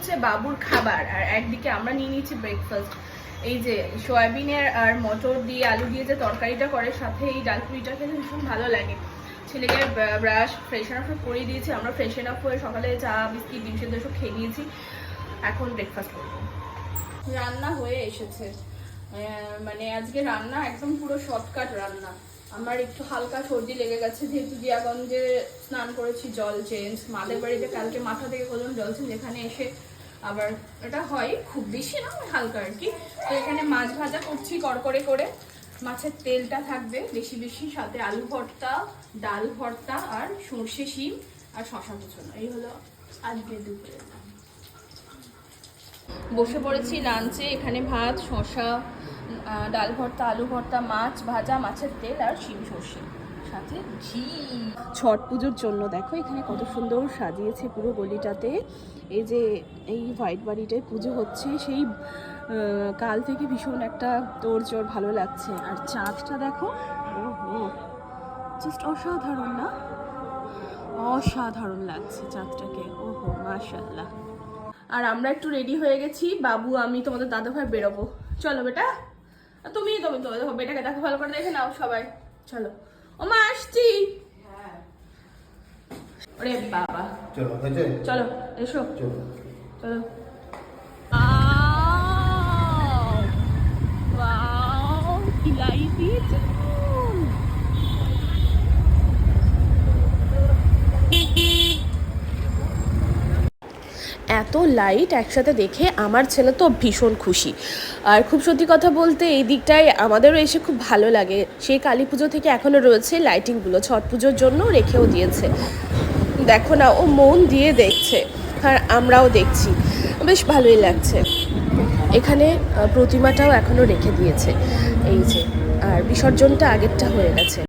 হচ্ছে বাবুর খাবার, আর একদিকে আমরা নিয়ে নিচ্ছি ব্রেকফাস্ট। এই যে সয়াবিনের আর মটর দিয়ে আলু দিয়ে যে তরকারিটা করে, সাথে এই ডাল পুরিটা খেতে ভীষণ ভালো লাগে। ছেলেকে ব্রাশ ফ্রেশন আপ করিয়ে দিয়েছি, আমরা ফ্রেশন আপ হয়ে সকালে চা বিস্কিট ডিম সেদ্ধ সব খেয়ে নিয়েছি। এখন ব্রেকফাস্ট করবো। রান্না হয়ে এসেছে, মানে আজকে রান্না একদম পুরো শর্টকাট রান্না। আমার একটু হালকা সর্দি লেগে গেছে, যেহেতু জিয়াগঞ্জে স্নান করেছি, জল চেঞ্জ। মাদের বাড়িতে কালকে মাথা থেকে করলাম জল চেঞ্জ, এখানে এসে আবার এটা হয়, খুব বেশি না, হালকা আর কি। তো এখানে মাছ ভাজা করছি কড়কড়ে করে, মাছের তেলটা থাকবে বেশি বেশি, সাথে আলু ভর্তা, ডাল ভর্তা, আর সর্ষে শিম আর শশা কুচনো। এই হলো আজকে দুপুরে। বসে পড়েছি লাঞ্চে। এখানে ভাত, শশা, ডাল ভর্তা, আলু ভর্তা, মাছ ভাজা, মাছের তেল আর শিম সর্ষে, সাথে ঘি। ছট পুজোর জন্য দেখো এখানে কত সুন্দর সাজিয়েছে পুরো গলিটাতে। এই যে এই হোয়াইট বাড়িটায় পুজো হচ্ছে, সেই কাল থেকে ভীষণ একটা তোড়জোড়, ভালো লাগছে। আর চাঁদটা দেখো, ও জাস্ট অসাধারণ না? অসাধারণ লাগছে চাঁদটাকে, ওহো মাশাআল্লাহ। আর আমরা একটু রেডি হয়ে গেছি, বাবু আমি তোমাদের দাদা ভাই বেরোবো। চলো বেটা, তুমি বেটাকে দেখো, ভালো করে দেখে নাও সবাই। চলো ও মা, আসছি। ওরে বাবা, চলো চলো, এসো চলো। কি লাইট দিয়েছে, এত লাইট একসাথে দেখে আমার ছেলে তো ভীষণ খুশি। আর খুব সত্যি কথা বলতে এই দিকটায় আমাদেরও এসে খুব ভালো লাগে। সেই কালী পুজো থেকে এখনও রয়েছে লাইটিংগুলো, ছট পুজোর জন্য রেখেও দিয়েছে। দেখো না, ও মন দিয়ে দেখছে, আর আমরাও দেখছি, বেশ ভালোই লাগছে। এখানে প্রতিমাটাও এখনও রেখে দিয়েছে, এই যে। আর বিসর্জনটা আগেরটা হয়ে গেছে।